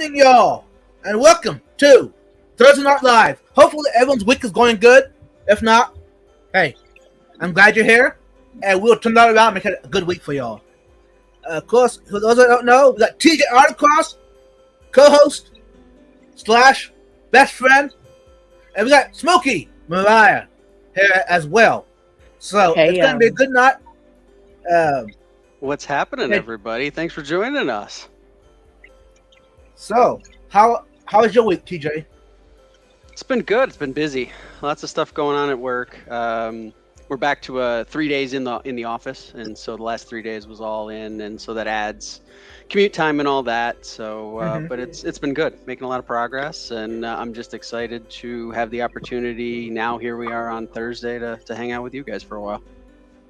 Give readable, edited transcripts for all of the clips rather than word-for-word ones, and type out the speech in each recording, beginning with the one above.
evening, y'all, and welcome to Thursday Night Live. Hopefully, everyone's week is going good. If not, hey, I'm glad you're here, and we'll turn that around and make it a good week for y'all. Of course, for those that don't know, we got TJ Articross, co-host / best friend, and we got Smokey Mariah here as well. So it's going to be a good night. What's happening, everybody? Thanks for joining us. So, how is your week, TJ? It's been good. It's been busy. Lots of stuff going on at work. We're back to 3 days in the office, and so the last 3 days was all in, and so that adds commute time and all that. So, but it's been good, making a lot of progress, and I'm just excited to have the opportunity. Now here we are on Thursday to hang out with you guys for a while.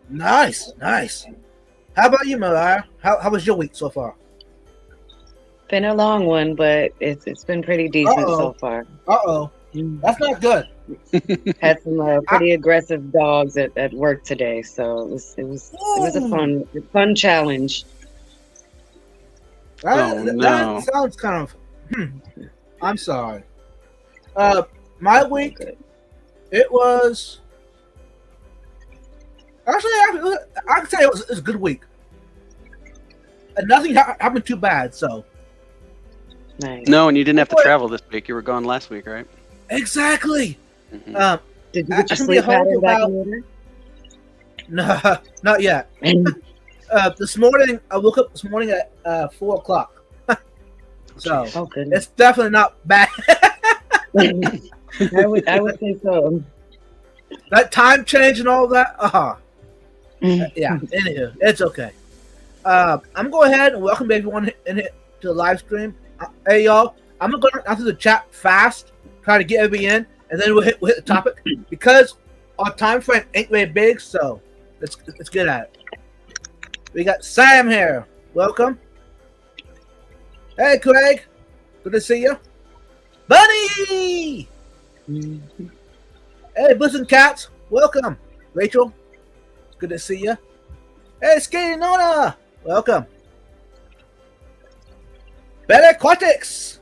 Nice. How about you, Mariah? How was your week so far? Been a long one, but it's been pretty decent so far. That's not good. Had some pretty aggressive dogs at work today, so it was a fun challenge. That sounds kind of. I'm sorry. My week, it was. Actually, I can say it was a good week. And nothing happened too bad, so. Nice. No, and you didn't have to travel this week. You were gone last week, right? Exactly. Did you get your sleep pattern back in order? No, not yet. This morning, I woke up this morning at 4 o'clock. So it's definitely not bad. I would say so. That time change and all that. Yeah. Anywho, it's okay. I'm going ahead and welcome everyone in here to the live stream. Hey y'all, I'm gonna go out to the chat fast, try to get everybody in, and then we'll hit the topic because our time frame ain't very big. So let's get at it. We got Sam here. Welcome. Hey Craig, good to see you. Bunny. Hey Bliss and Cats, welcome. Rachel, good to see you. Hey Skating Nona, welcome. Better Aquatics,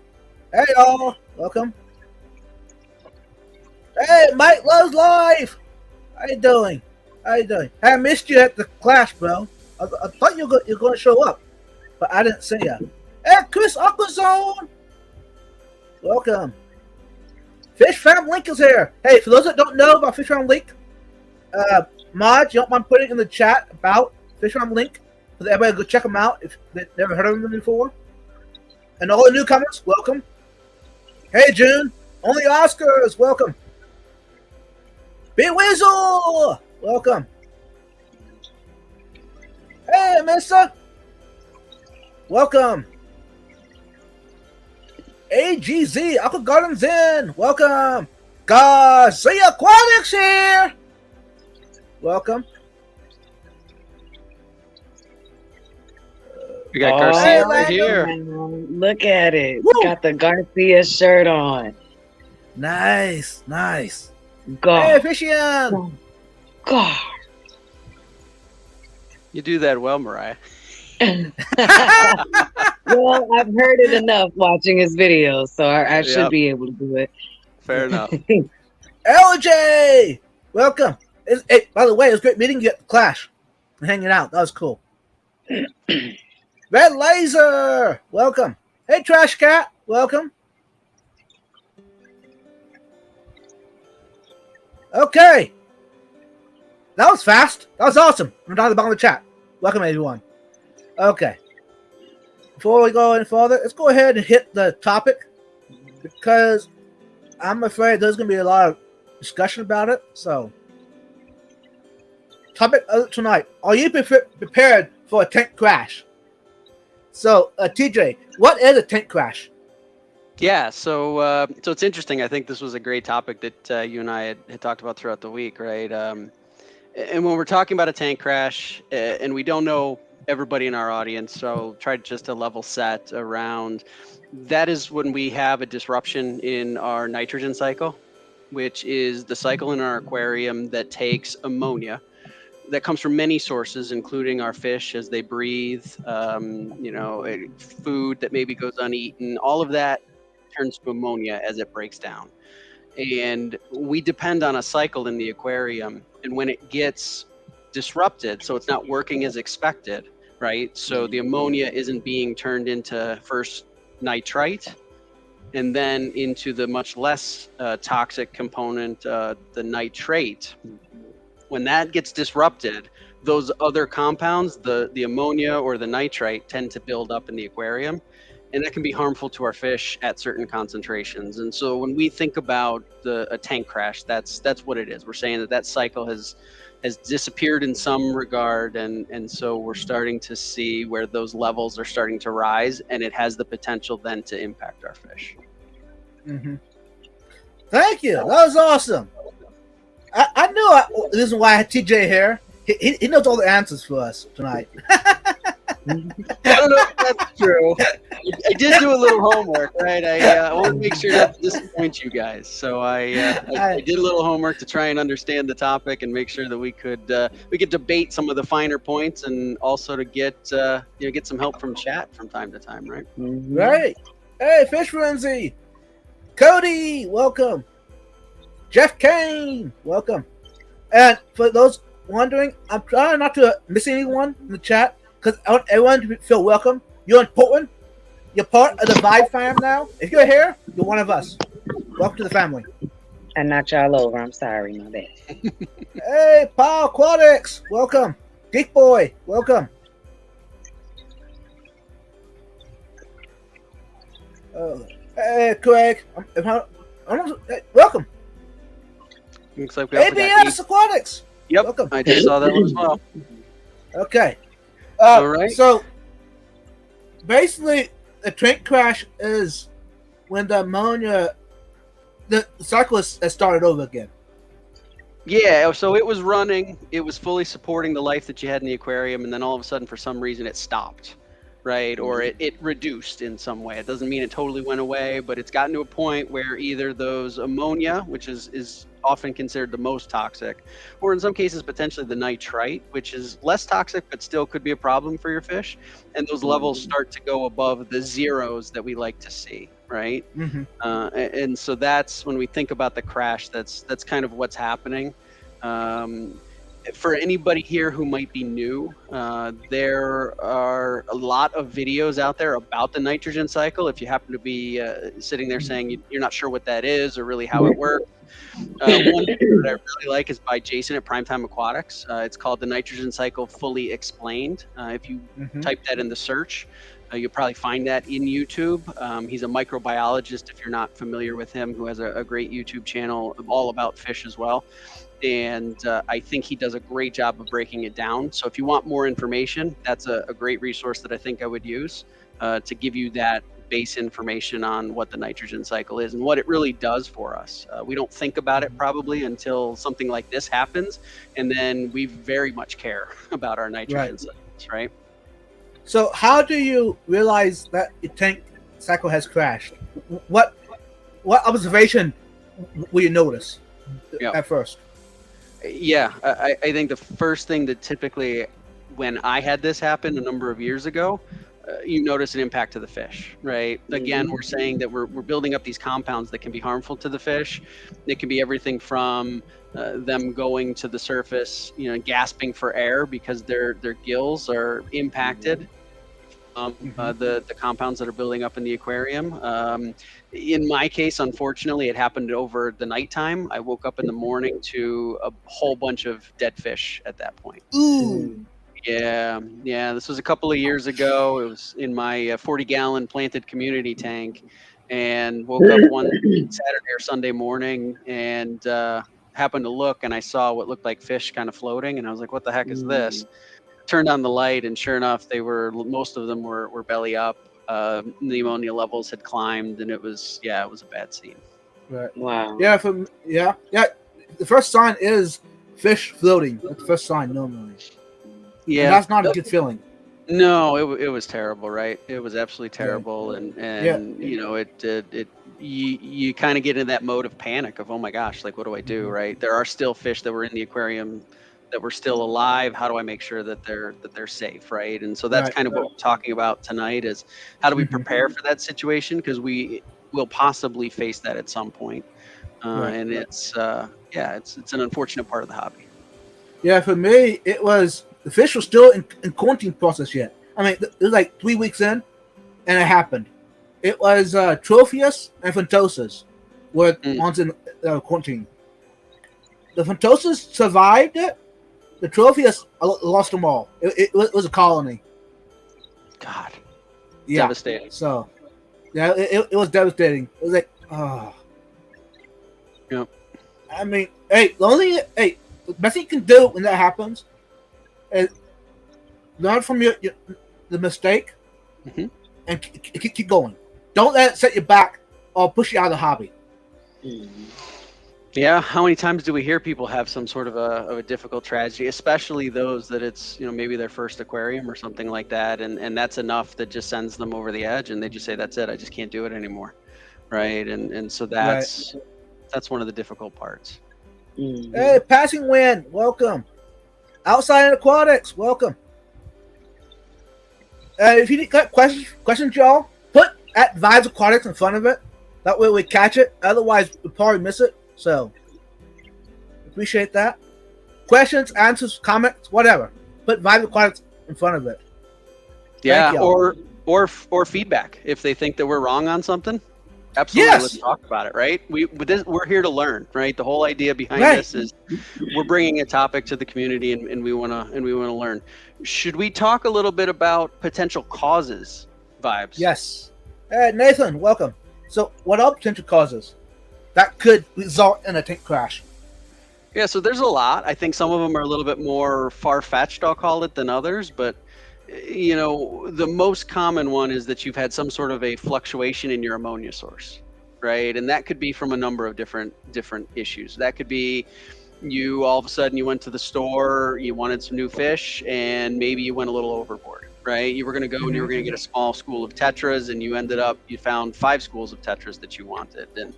hey y'all, welcome. Hey Mike Loves Live, how you doing? Hey, I missed you at the clash, bro. I thought you were going to show up, but I didn't see you. Hey Chris Aquazone, welcome. Fish Farm Link is here. Hey, for those that don't know about Fish Farm Link, Mod, you don't mind putting in the chat about Fish Farm Link so that everybody go check them out if they've never heard of them before. And all the newcomers, welcome. Hey June, only Oscars, welcome. Big Weasel, welcome. Hey Mister, welcome. AGZ, Aqua Gardens in, welcome. Garcia Aquatics here, welcome. We got Garcia right here. Look at it. Woo! Got the Garcia shirt on. Nice. God. Hey, Fishian. God. You do that well, Mariah. Well, I've heard it enough watching his videos, so I should be able to do it. Fair enough. LJ, welcome. Hey, by the way, it was great meeting you at the Clash and hanging out. That was cool. Red Laser, welcome. Hey, Trash Cat, welcome. Okay. That was fast. That was awesome. I'm down at the bottom of the chat. Welcome, everyone. Okay. Before we go any further, let's go ahead and hit the topic because I'm afraid there's going to be a lot of discussion about it. So, topic of tonight. Are you prepared for a tank crash? So, TJ, what is a tank crash? Yeah, so it's interesting. I think this was a great topic that you and I had talked about throughout the week, right? And when we're talking about a tank crash, and we don't know everybody in our audience, so try just to level set around, that is when we have a disruption in our nitrogen cycle, which is the cycle in our aquarium that takes ammonia that comes from many sources, including our fish as they breathe, food that maybe goes uneaten. All of that turns to ammonia as it breaks down. And we depend on a cycle in the aquarium. And when it gets disrupted, so it's not working as expected, right? So the ammonia isn't being turned into first nitrite and then into the much less toxic component, the nitrate. When that gets disrupted, those other compounds, the ammonia or the nitrite, tend to build up in the aquarium, and that can be harmful to our fish at certain concentrations. And so when we think about a tank crash, that's what it is. We're saying that cycle has disappeared in some regard, and so we're starting to see where those levels are starting to rise, and it has the potential then to impact our fish. Mm-hmm. Thank you. That was awesome. I knew the reason why I had TJ here. He knows all the answers for us tonight. I don't know if that's true. I did do a little homework, right? I want to make sure not to disappoint you guys. So I did a little homework to try and understand the topic and make sure that we could debate some of the finer points, and also to get some help from chat from time to time, right? Mm-hmm. Right. Hey, Fish Frenzy. Cody, welcome. Jeff Kane, welcome. And for those wondering, I'm trying not to miss anyone in the chat because I want everyone to feel welcome. You're in Portland. You're part of the Vibe fam now. If you're here, you're one of us. Welcome to the family. I knocked y'all over. I'm sorry, my bad. Hey, Paul Aquatics, welcome. Geek Boy, welcome. Hey, Craig, welcome. Looks like we also got ABS Aquatics. Yep, welcome. I just saw that one as well. Okay. All right. So basically, a tank crash is when the ammonia, the cycle has started over again. Yeah, so it was running, it was fully supporting the life that you had in the aquarium, and then all of a sudden, for some reason, it stopped, right? Or it reduced in some way. It doesn't mean it totally went away, but it's gotten to a point where either those ammonia, which is often considered the most toxic, or in some cases potentially the nitrite, which is less toxic but still could be a problem for your fish, and those levels start to go above the zeros that we like to see, right? Mm-hmm. And so that's when we think about the crash, that's kind of what's happening. For anybody here who might be new, there are a lot of videos out there about the nitrogen cycle. If you happen to be sitting there saying you're not sure what that is or really how it works, one video that I really like is by Jason at Primetime Aquatics. It's called The Nitrogen Cycle Fully Explained. If you type that in the search, you'll probably find that in YouTube. He's a microbiologist, if you're not familiar with him, who has a great YouTube channel all about fish as well. And I think he does a great job of breaking it down. So if you want more information, that's a great resource that I think I would use to give you that base information on what the nitrogen cycle is and what it really does for us. We don't think about it probably until something like this happens, and then we very much care about our nitrogen cycles, right? So how do you realize that your tank cycle has crashed? What observation will you notice at first? Yeah, I think the first thing that typically, when I had this happen a number of years ago, you notice an impact to the fish, right? Again, we're saying that we're building up these compounds that can be harmful to the fish. It can be everything from them going to the surface, gasping for air because their gills are impacted. The compounds that are building up in the aquarium. In my case, unfortunately, it happened over the nighttime. I woke up in the morning to a whole bunch of dead fish at that point. Ooh. Yeah. This was a couple of years ago. It was in my 40-gallon planted community tank, and woke up one Saturday or Sunday morning and happened to look, and I saw what looked like fish kind of floating, and I was like, "What the heck is this?" Turned on the light, and sure enough, most of them were belly up. The ammonia levels had climbed, and it was a bad scene. Right. Wow. Yeah. The first sign is fish floating. That's the first sign normally. Yeah. And that's not a good feeling. No, it was terrible, right? It was absolutely terrible, and you kind of get in that mode of panic of, oh my gosh, like what do I do, right? There are still fish that were in the aquarium that were still alive? How do I make sure that they're safe, right? And so that's Right. kind of what we're talking about tonight is how do we prepare for that situation, because we will possibly face that at some point. Right. And it's an unfortunate part of the hobby. Yeah, for me, it was the fish was still in quarantine process yet. I mean, it was like 3 weeks in, and it happened. It was Tropheus and Phantosas were ones in quarantine. The Phantosas survived it. The Tropheus lost them all. It was a colony. God, Yeah. devastating. So, yeah, it was devastating. It was like, oh. Yep. I mean, the best thing you can do when that happens is learn from the mistake and keep going. Don't let it set you back or push you out of the hobby. Yeah, how many times do we hear people have some sort of a difficult tragedy, especially those that it's, maybe their first aquarium or something like that, and that's enough that just sends them over the edge, and they just say, that's it, I just can't do it anymore, right? And so that's one of the difficult parts. Hey, Passing Wind, welcome. Outside Aquatics, welcome. If you got questions, y'all, put at Vibes Aquatics in front of it. That way we catch it. Otherwise, we'll probably miss it. So, appreciate that. Questions, answers, comments, whatever. Put Vibes Aquatics in front of it. Yeah, or feedback if they think that we're wrong on something. Absolutely, yes. Let's talk about it, right? We're here to learn, right? The whole idea behind this is we're bringing a topic to the community, and we wanna learn. Should we talk a little bit about potential causes, Vibes? Yes. Nathan, welcome. So, what are potential causes that could result in a tank crash? Yeah, so there's a lot. I think some of them are a little bit more far-fetched, I'll call it, than others, but the most common one is that you've had some sort of a fluctuation in your ammonia source, right? And that could be from a number of different issues. That could be you all of a sudden you went to the store, you wanted some new fish, and maybe you went a little overboard, right? You were going to go and you were going to get a small school of tetras, and you found 5 schools of tetras that you wanted, and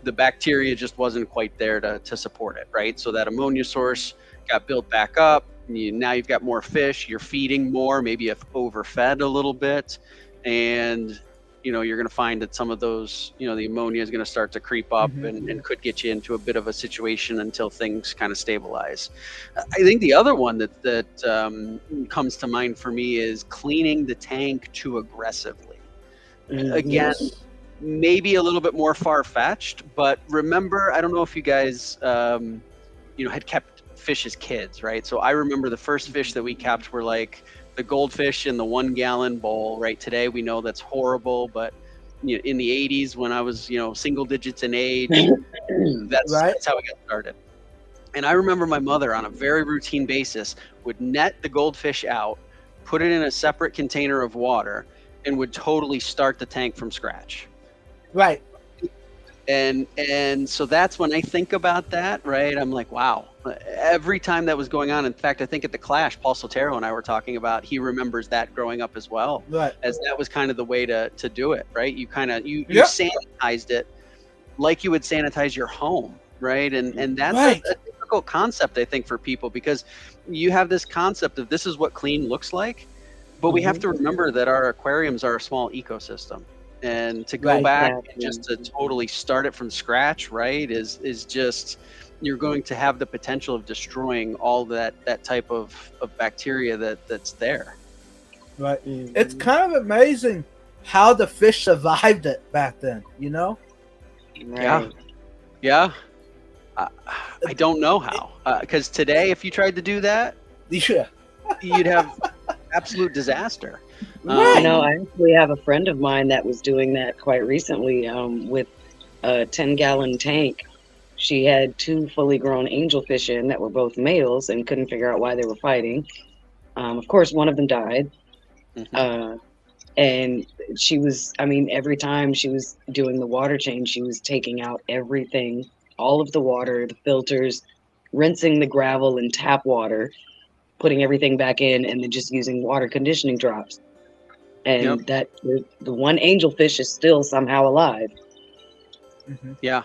the bacteria just wasn't quite there to support it, right? So that ammonia source got built back up. Now you've got more fish, you're feeding more, maybe you've overfed a little bit, and you're going to find that some of those, the ammonia is going to start to creep up and could get you into a bit of a situation until things kind of stabilize. I think the other one that comes to mind for me is cleaning the tank too aggressively. Again, maybe a little bit more far-fetched, but remember, I don't know if you guys, had kept fish as kids, right? So I remember the first fish that we kept were like the goldfish in the 1 gallon bowl, right? Today we know that's horrible, but in the 80s when I was, single digits in age, that's how we got started. And I remember my mother on a very routine basis would net the goldfish out, put it in a separate container of water, and would totally start the tank from scratch. Right. And so that's when I think about that, right? I'm like, wow. Every time that was going on, in fact, I think at the Clash, Paul Sotero and I were talking about, he remembers that growing up as well, as that was kind of the way to do it, right? You sanitized it like you would sanitize your home, right? And that's a difficult concept, I think, for people, because you have this concept of this is what clean looks like, but we have to remember that our aquariums are a small ecosystem. And to go back and just to totally start it from scratch, right, is just, you're going to have the potential of destroying all that type of bacteria that's there. Right. It's kind of amazing how the fish survived it back then, Right. Yeah. I don't know how, because today, if you tried to do that, you'd have absolute disaster. I actually have a friend of mine that was doing that quite recently with a 10-gallon tank. She had 2 fully grown angelfish in that were both males and couldn't figure out why they were fighting. Of course, one of them died. And she was, every time she was doing the water change, she was taking out everything, all of the water, the filters, rinsing the gravel and tap water, putting everything back in, and then just using water conditioning drops. And that the one angelfish is still somehow alive. Yeah.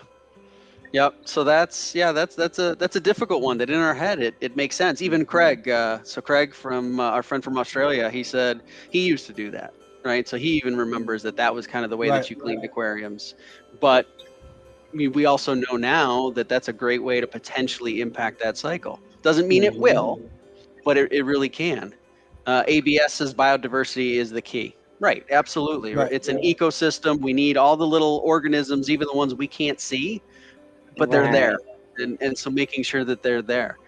Yep. So that's a difficult one that in our head it makes sense. Even Craig, so Craig from our friend from Australia, he said he used to do that, right? So he even remembers that was kind of the way that Right. you cleaned aquariums. But I mean, we also know now that that's a great way to potentially impact that cycle. Doesn't mean it will, Mhm. but it really can. ABS says biodiversity is the key. Right, absolutely. Right. It's an ecosystem. We need all the little organisms, even the ones we can't see, but they're there. Right. And so making sure that they're there.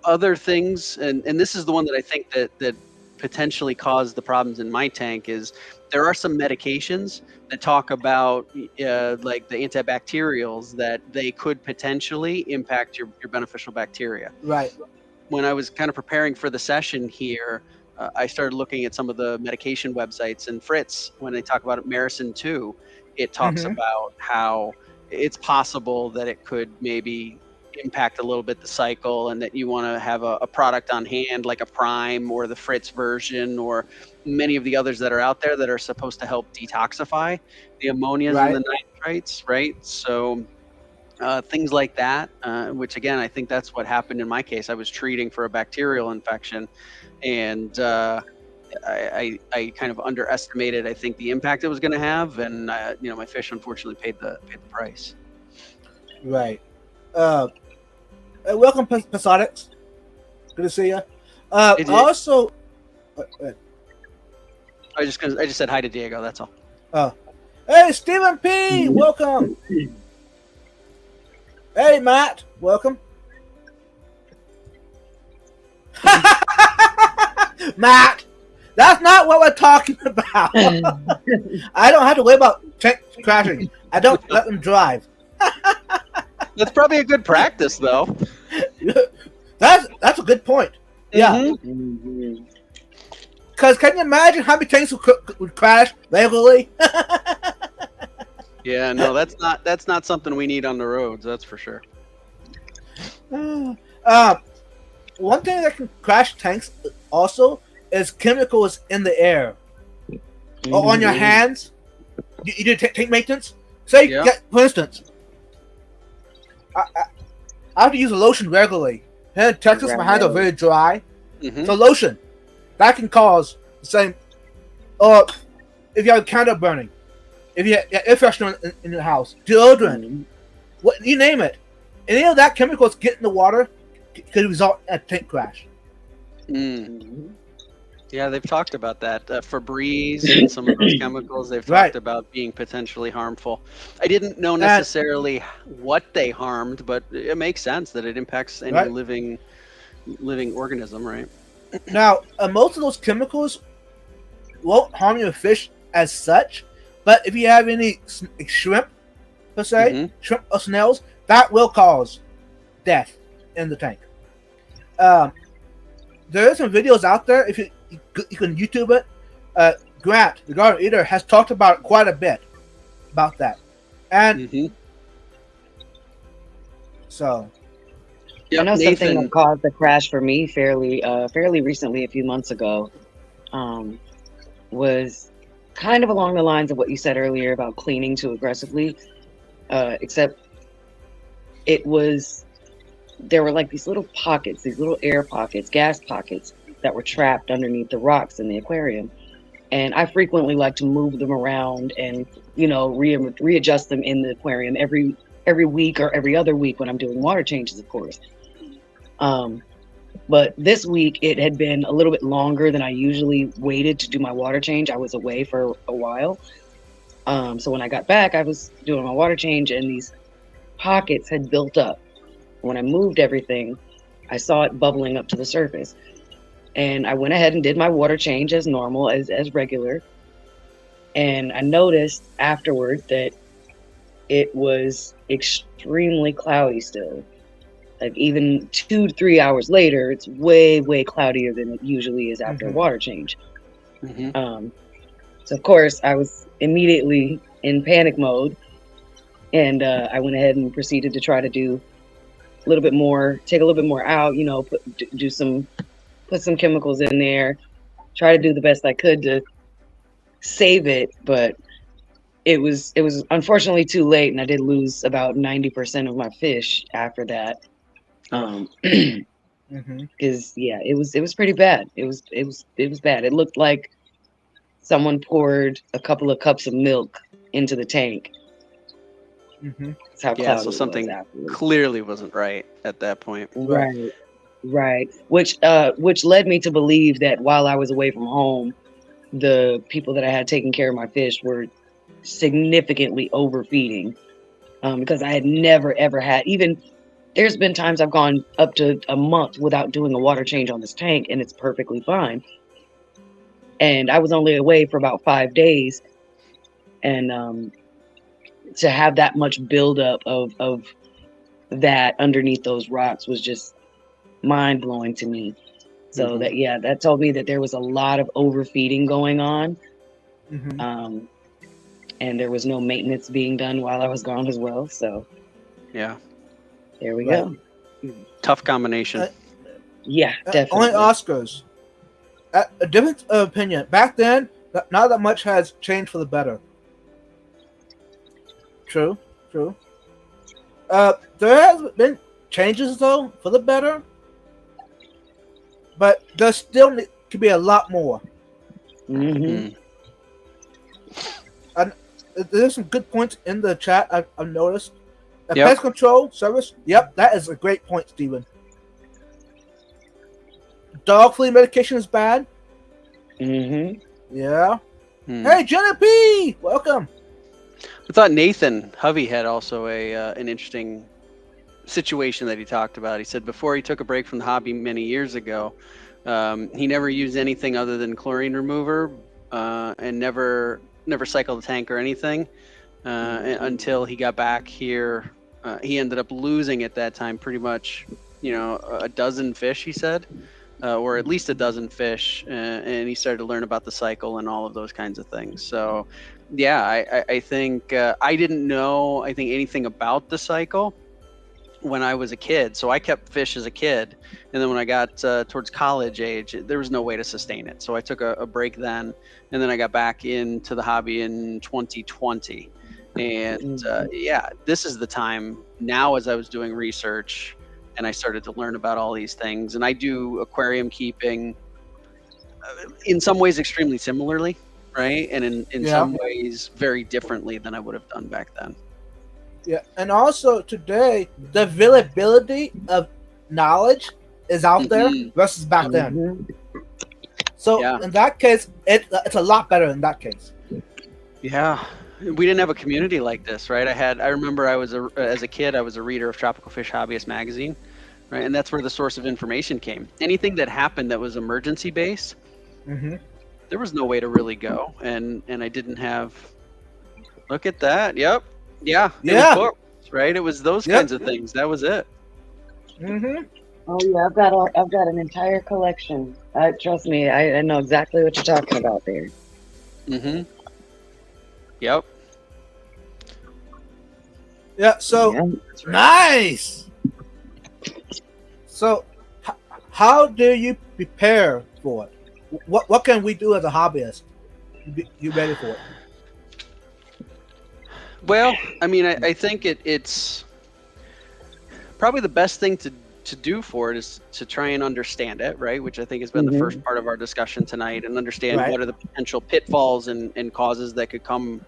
Other things, and this is the one that I think that potentially caused the problems in my tank is there are some medications that talk about like the antibacterials that they could potentially impact your beneficial bacteria. Right. When I was kind of preparing for the session here, I started looking at some of the medication websites, and Fritz, when they talk about Maricin 2, it talks Mm-hmm. about how it's possible that it could maybe impact a little bit the cycle, and that you want to have a product on hand like a Prime or the Fritz version or many of the others that are out there that are supposed to help detoxify the ammonias and Right. the nitrates, right? So things like that, which again, I think that's what happened in my case. I was treating for a bacterial infection, and I kind of underestimated, I think, the impact it was going to have, and my fish unfortunately paid the price. Right. Uh, welcome, Pasonics. Good to see you. Also, uh, I just said hi to Diego. That's all. uh, hey, Stephen P. Welcome. Hey, Matt. Welcome. Matt, that's not what we're talking about. I don't have to worry about crashing. I don't let them drive. That's probably a good practice, though. That's a good point. Yeah. Mhm. Mhm. Because can you imagine how many tanks would crash regularly? Yeah, no, that's not something we need on the roads. That's for sure. One thing that can crash tanks also is chemicals in the air or on your Mhm. hands. You do tank maintenance. Say, Yeah. for instance, I have to use a lotion regularly. Here in Texas, my hands are very dry. Hmm. So lotion that can cause the same. Or if you have candle burning, if you have air freshener in your house, deodorant, Mhm. what you name it, any of that chemicals get in the water could result in a tank crash. Mm. Mhm. Yeah, they've talked about that. Febreze and some of those chemicals they've Right. talked about being potentially harmful. I didn't know And necessarily what they harmed, but it makes sense that it impacts any right living organism, right? now, most of those chemicals won't harm your fish as such, but if you have any shrimp, per se, Hmm. shrimp or snails, that will cause death in the tank. Um, there are some videos out there. If you can YouTube it, Grant, the garden eater, has talked about quite a bit about that, and Hmm. so I Yep, know something Nathan. that caused a crash for me fairly recently, a few months ago, um, was kind of along the lines of what you said earlier about cleaning too aggressively. Except it was there were like these little pockets, these little air pockets, gas pockets that were trapped underneath the rocks in the aquarium, and I frequently like to move them around and readjust them in the aquarium every week or every other week when I'm doing water changes, of course. Um, but this week it had been a little bit longer than I usually waited to do my water change. I was away for a while. So when I got back, I was doing my water change and these pockets had built up. When I moved everything, I saw it bubbling up to the surface. And I went ahead and did my water change as normal, as regular. And I noticed afterward that it was extremely cloudy still. Like even 2 to 3 hours later, it's way cloudier than it usually is after a mhm. water change. Hmm. So of course I was immediately in panic mode, and I went ahead and proceeded to try to do a little bit more, take a little bit more out. Put some chemicals in there, try to do the best I could to save it, but it was unfortunately too late, and I did lose about 90% of my fish after that. Mm-hmm. Because yeah, it was pretty bad. It was bad. It looked like someone poured a couple of cups of milk into the tank. Mm-hmm. That's how Yeah, so cloudy it was something afterwards. clearly wasn't right at that point. Right. Right, right. Which led me to believe that while I was away from home, the people that I had taking care of my fish were significantly overfeeding. Because I had never ever had, even there's been times I've gone up to a month without doing a water change on this tank, and it's perfectly fine. And I was only away for about 5 days, and to have that much buildup of that underneath those rocks was just mind blowing to me. So Mhm. that told me that there was a lot of overfeeding going on, Mm-hmm. um, and there was no maintenance being done while I was gone as well. So Yeah, there we Right. go. tough combination. Yeah, Only definitely. Oscars. A difference of opinion. Back then, not that much has changed for the better. True. True. There has been changes though for the better, but there still could be a lot more. Hmm. Mm. And there's some good points in the chat I've noticed. A Yep. pest control service. Yep, that is a great point, Steven. Dog flea medication is bad. Hmm. Yeah. Mm. Hey, Jenna P, welcome. I thought Nathan Hovey had also an interesting situation that he talked about. He said before he took a break from the hobby many years ago, he never used anything other than chlorine remover, and never cycled a tank or anything until he got back here. He ended up losing at that time pretty much, a dozen fish. He said. Or at least a dozen fish, and he started to learn about the cycle and all of those kinds of things. So, yeah, I think I didn't know anything about the cycle when I was a kid. So I kept fish as a kid, and then when I got towards college age, there was no way to sustain it. So I took a break then, and then I got back into the hobby in 2020. And yeah, this is the time now as I was doing research and I started to learn about all these things. And I do aquarium keeping in some ways extremely similarly, right? And in Yeah. some ways very differently than I would have done back then. Yeah, and also today the availability of knowledge is out there Mhm. versus back then. Hmm. So Yeah. in that case, it's a lot better in that case. Yeah. We didn't have a community like this, right? I remember as a kid, I was a reader of Tropical Fish Hobbyist magazine, right? And that's where the source of information came. Anything that happened that was emergency based, Mm-hmm. there was no way to really go. And I didn't have, look at that. Yep. Yeah. It was Yeah. books, right? It was those Yep. kinds of things. That was it. Mm-hmm. Oh yeah, I've got an entire collection. Trust me, I know exactly what you're talking about there. Mm-hmm. Yep. Yeah. So Yeah. That's right. nice. So, how do you prepare for it? What can we do as a hobbyist? You ready for it? Well, I mean, I think it's probably the best thing to do for it is to try and understand it, right? Which I think has been the first part of our discussion tonight, and understand Right. what are the potential pitfalls and causes that could come,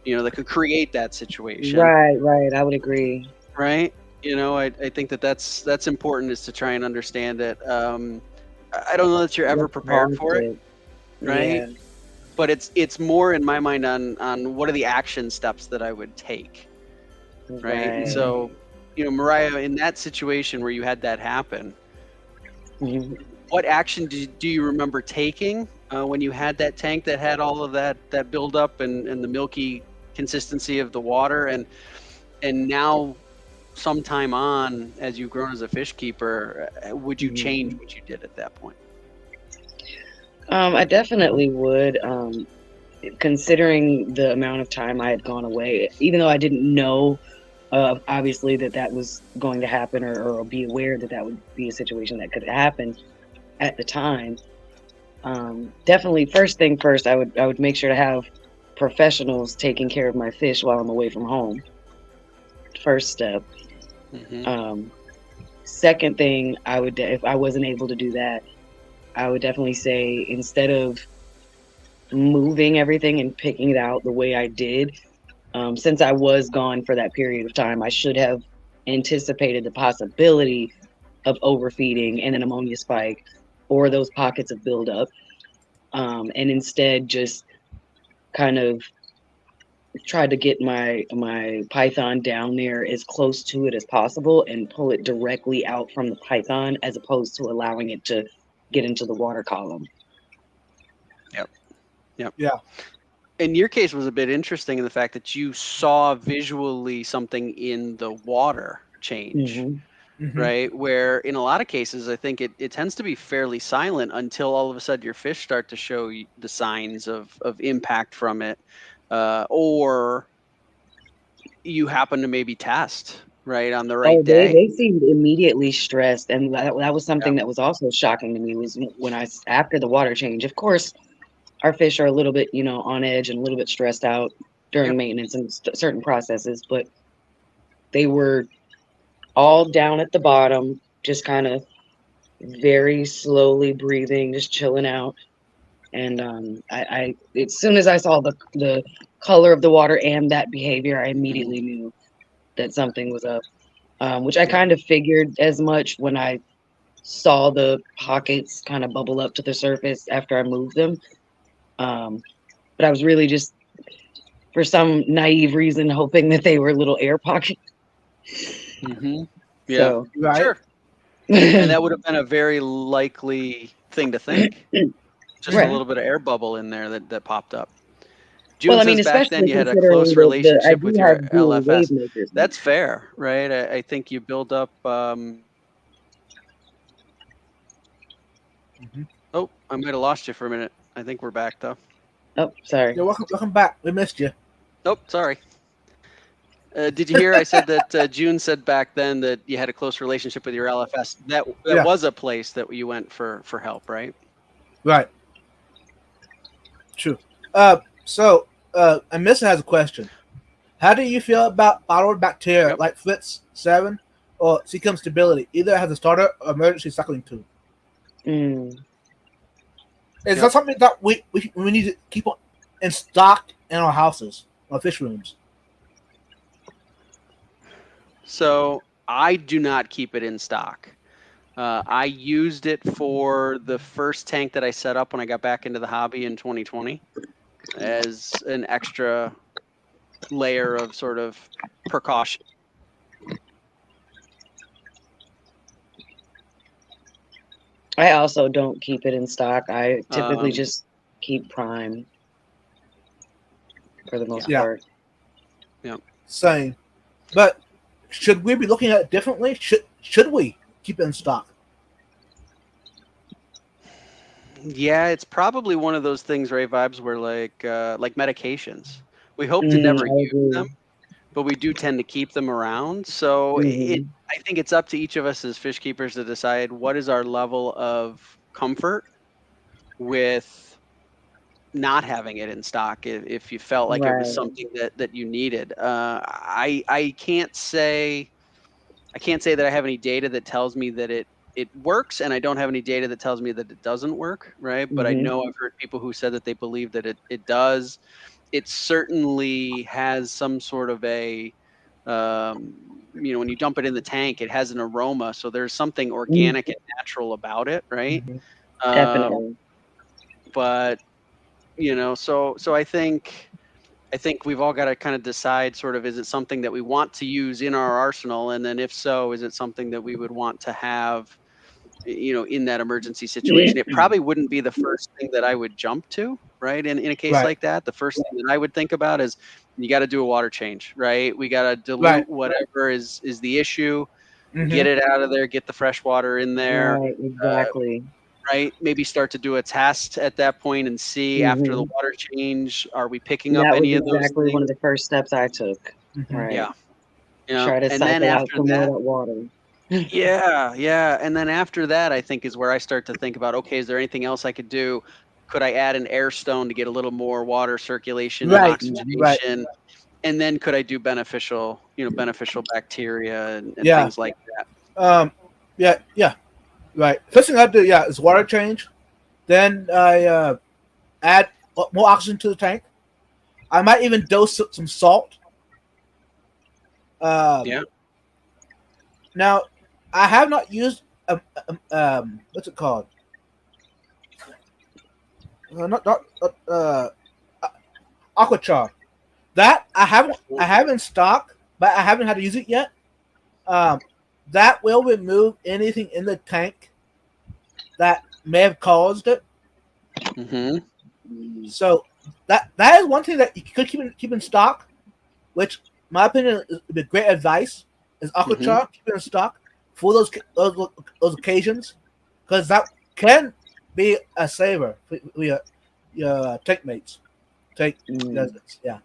that could create that situation, Right. I would agree. right? I think that's important, is to try and understand it. I don't know that you're ever What's prepared caused for it, it? right? Yeah. But it's more in my mind on what are the action steps that I would take, right? And so, Mariah, in that situation where you had that happen, Mhm. what action do you remember taking when you had that tank that had all of that buildup and the milky consistency of the water, and now sometime on, as you've grown as a fish keeper, would you change what you did at that point? I definitely would. Considering the amount of time I had gone away, even though I didn't know, obviously that was going to happen, or be aware that would be a situation that could happen at the time. Definitely, first thing first, I would make sure to have professionals taking care of my fish while I'm away from home. First step. Hmm. Um, Second thing, if I wasn't able to do that, I would definitely say instead of moving everything and picking it out the way I did, since I was gone for that period of time, I should have anticipated the possibility of overfeeding and an ammonia spike or those pockets of buildup, and instead just kind of tried to get my python down there as close to it as possible and pull it directly out from the python as opposed to allowing it to get into the water column. Yep. Yep. Yeah. In your case was a bit interesting in the fact that you saw visually something in the water change, Mm-hmm. right? Where in a lot of cases, I think it tends to be fairly silent until all of a sudden your fish start to show the signs of impact from it, or you happen to maybe test right on the right Oh, day. they seemed immediately stressed, and that was Yeah. something that was also shocking to me was when after the water change. Of course, our fish are a little bit, on edge and a little bit stressed out during Yep. maintenance and certain processes, but they were all down at the bottom, just kind of very slowly breathing, just chilling out. And I as soon as I saw the color of the water and that behavior, I immediately knew that something was up. Which I Yep. kind of figured as much when I saw the pockets kind of bubble up to the surface after I moved them. But I was really just, for some naive reason, hoping that they were little air pockets. Hmm. Yeah. So, Right. Sure. And that would have been a very likely thing to think. Just a right. little bit of air bubble in there that popped up. Well, June I mean, says back then especially you had a considering close the I relationship with do your have dual wave LFS. makers now. That's fair, right? I think you build up. Mm-hmm. Oh, I might have lost you for a minute. I think we're back though. Oh, sorry. Yeah, welcome back. We missed you. Oh, sorry. Did you hear I said that June said back then that you had a close relationship with your LFS? That Yeah. was a place that you went for help, right? Right. True. And Missa has a question. How do you feel about bottled bacteria Yep. like Fritz 7 or Seacom Stability, either as a starter or emergency suckling tube? Mm. Is Yep. that something that we need to keep in stock in our houses or fish rooms? So I do not keep it in stock. I used it for the first tank that I set up when I got back into the hobby in 2020 as an extra layer of sort of precaution. I also don't keep it in stock. I typically Um, just keep prime for the most yeah. Yeah, part. Yeah. same. But should we be looking at it differently? Should we keep it in stock? Yeah, it's probably one of those things, Ray Vibes, where like medications. We hope to never I use them, agree. but we do tend to keep them around. So Hmm. I think it's up to each of us as fish keepers to decide what is our level of comfort with not having it in stock if you felt like it was Right. something that you needed. I can't say that I have any data that tells me that it works, and I don't have any data that tells me that it doesn't work, right? But I Hmm. know I've heard people who said that they believe that it does. It certainly has some sort of a when you dump it in the tank, it has an aroma, so there's something organic and natural about it, right? Mm-hmm. Um, Definitely. but so I think we've all got to kind of decide sort of, is it something that we want to use in our arsenal? And then if so, is it something that we would want to have, in that emergency situation? It probably wouldn't be the first thing that I would jump to, right? In a case Right. like that, the first thing that I would think about is you got to do a water change, right? We got to Right. dilute whatever is the issue, Mm-hmm. get it out of there, get the fresh water in there, Right. Exactly. right? Maybe start to do a test at that point and see after the Hmm. water change, are we picking up That was any of those exactly one things? of the first steps I took. Mm-hmm. Right. Yeah. Try to And then cycle out after some more of that, that water. yeah, yeah. And then after that, I think is where I start to think about, okay, is there anything else I could do Could I add an air stone to get a little more water circulation and Right, right. oxygenation? And then could I do beneficial bacteria and Yeah. things like that? Yeah. Right. First thing I do, is water change. Then I add more oxygen to the tank. I might even dose some salt. Yeah. Now, I have not used what's it called? Not Aquachar. That I have in stock, but I haven't had to use it yet. That will remove anything in the tank that may have caused it. Mm-hmm. So that is one thing that you could keep in stock, which, in my opinion, is a great advice. Is Aquachar, keep it in stock for those occasions, because that can be a saver for your tank mates, tank residents. Yeah.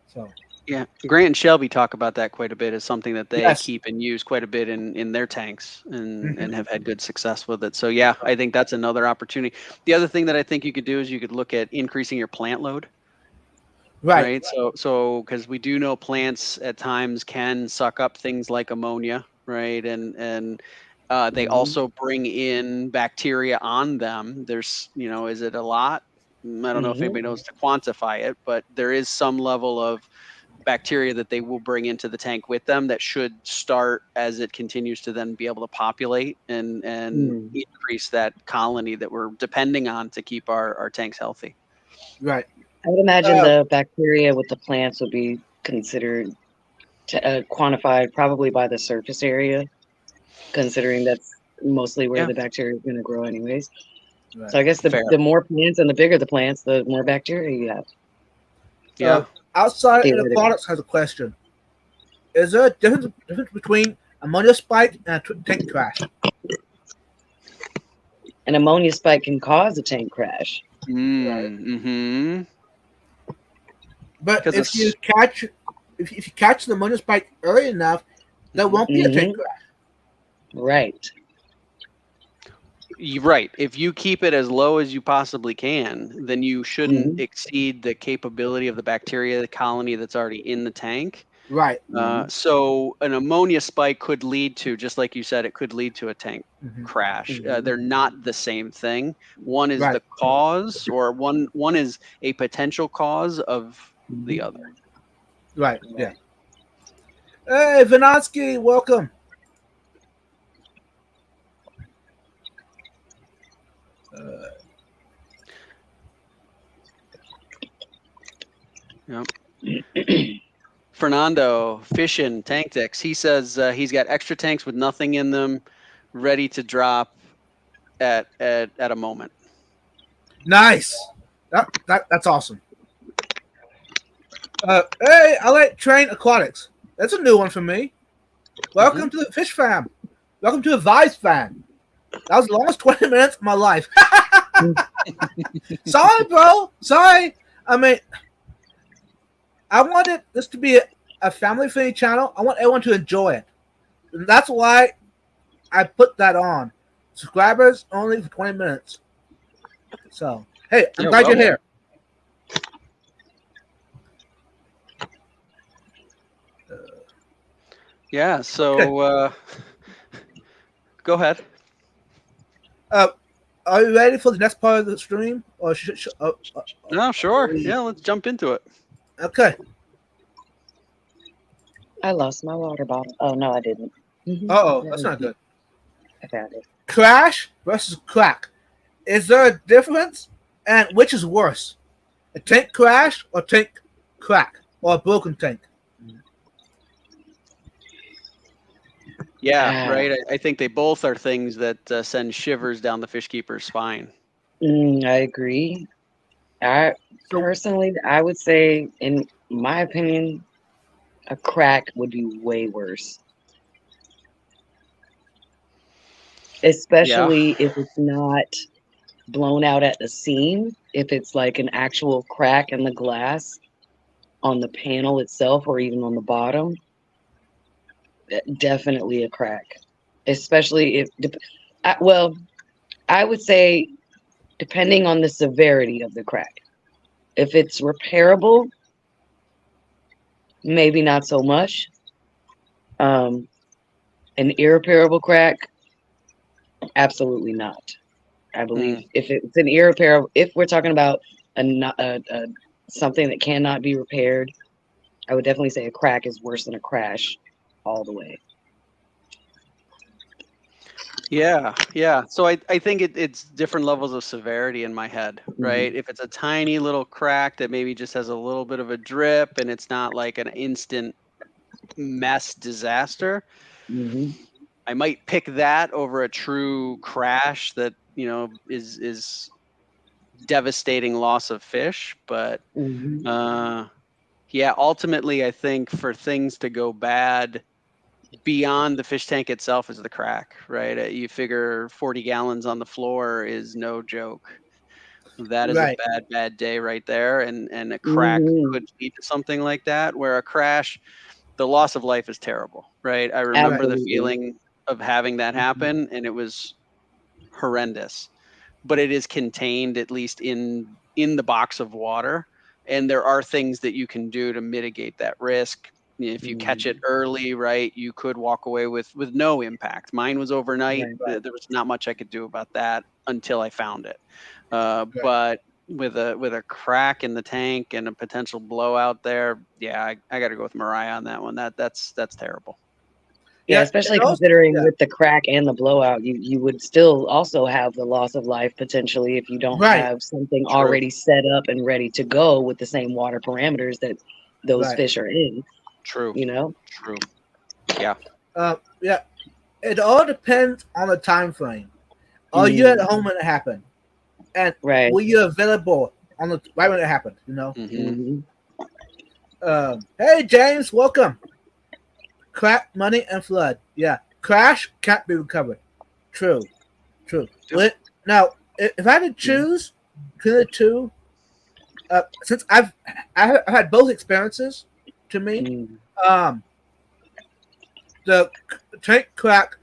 So. Yeah, Grant and Shelby talk about that quite a bit as something that they Yes. keep and use quite a bit in their tanks and have had good success with it. So yeah, I think that's another opportunity. The other thing that I think you could do is you could look at increasing your plant load. Right. So because we do know plants at times can suck up things like ammonia, right? And they also bring in bacteria on them. There's, is it a lot? I don't know if anybody knows to quantify it, but there is some level of bacteria that they will bring into the tank with them that should start as it continues to then be able to populate and increase that colony that we're depending on to keep our tanks healthy. Right. I would imagine the bacteria with the plants would be considered quantified probably by the surface area, considering that's mostly where the bacteria is going to grow anyways. Right. So I guess the more plants and the bigger the plants, the more bacteria you have. Yeah. Outside Aquatics has a question. Is there a difference between ammonia spike and a tank crash? An ammonia spike can cause a tank crash. Mm-hmm. But if you catch the ammonia spike early enough, there won't be a tank crash. Right. You're right. If you keep it as low as you possibly can, then you shouldn't exceed the capability of the bacteria colony that's already in the tank. Right. So an ammonia spike could lead to, just like you said, it could lead to a tank crash. They're not the same thing. One is the cause, or one is a potential cause of the other. Right. Yeah. Hey, Vinansky, welcome. Fernando fishing tank decks. He says he's got extra tanks with nothing in them, ready to drop at a moment. Nice. That's awesome. Hey, I like Train Aquatics. That's a new one for me. Welcome to the Fish Fam. Welcome to the Vibes Fam. That was the longest 20 minutes of my life. Sorry, bro. Sorry. I mean, I wanted this to be a family-friendly channel. I want everyone to enjoy it. And that's why I put that on. Subscribers only for 20 minutes. So, hey, I'm glad you're here. Yeah, so go ahead. Are you ready for the next part of the stream? Or no, sure. Yeah, let's jump into it. Okay. I lost my water bottle. Oh, no, I didn't. That's not good. I found it. Crash versus crack. Is there a difference? And which is worse? A tank crash or tank crack? Or a broken tank? Yeah, right. I think they both are things that send shivers down the fish keeper's spine. I agree. Personally, I would say, in my opinion, a crack would be way worse. Especially if it's not blown out at the seam. If it's like an actual crack in the glass on the panel itself or even on the bottom, definitely a crack. Especially if, I would say depending on the severity of the crack. If it's repairable, maybe not so much. Um, an irreparable crack, absolutely not. I believe if it's an irreparable, if we're talking about a something that cannot be repaired, I would definitely say a crack is worse than a crash all the way. Yeah, yeah. So I think it's different levels of severity in my head, right? If it's a tiny little crack that maybe just has a little bit of a drip and it's not like an instant mess disaster, Mm-hmm. I might pick that over a true crash that, is devastating loss of fish. But Mm-hmm. yeah, ultimately I think for things to go bad beyond the fish tank itself is the crack, right? You figure 40 gallons on the floor is no joke. That is a Right. bad, bad day right there. And a crack Mm-hmm. could lead to something like that, where a crash, the loss of life is terrible, right? I Right. remember the Absolutely. feeling of having that happen, and it was horrendous. But it is contained at least in the box of water, and there are things that you can do to mitigate that risk. If you catch it Mm-hmm. early, right, you could walk away with no impact. Mine was overnight. Right. Right. There was not much I could do about that until I found it. Right. But with a crack in the tank and a potential blowout there, yeah, I got to go with Mariah on that one. That's terrible. Yeah, Yeah. especially And also, considering yeah. with the crack and the blowout, you would still also have the loss of life potentially if you don't Right. have something True. already set up and ready to go with the same water parameters that those Right. fish are in, True. you know? True. Yeah. Yeah. It all depends on the time frame. Are you at Mm, home when it happened? And right. were you available on the right when it happened? Hmm. Hmm. Hey James, welcome. Crack, money, and flood. Yeah, crash can't be recovered. True, true. Yep. Now, if I had to choose between the two, since I've had both experiences, to me, Mm, um, the tank crack,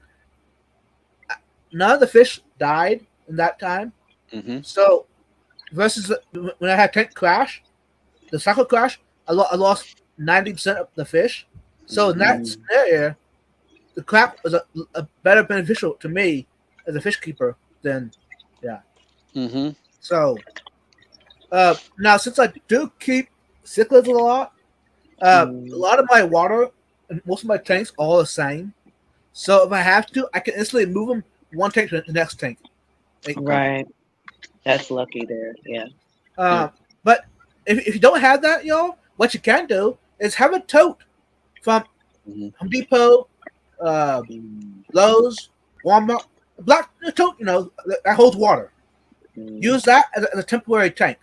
none of the fish died in that time. Hmm. So versus when I had tank crash, the cycle crash, I lost 90% of the fish. So in that mm, scenario, the crack was a better beneficial to me as a fish keeper than yeah. Hmm. So now since I do keep cichlids a mm. lot of my water and most of my tanks are all the same. So if I have to, I can instantly move them one tank to the next tank. Like, Okay. Right. That's lucky there. Yeah. Yeah. but if you don't have that, y'all, what you can do is have a tote from Hmm. Home Depot, uh, Mm, Lowe's, Walmart, black tote, that holds water. mm. Use that as a temporary tank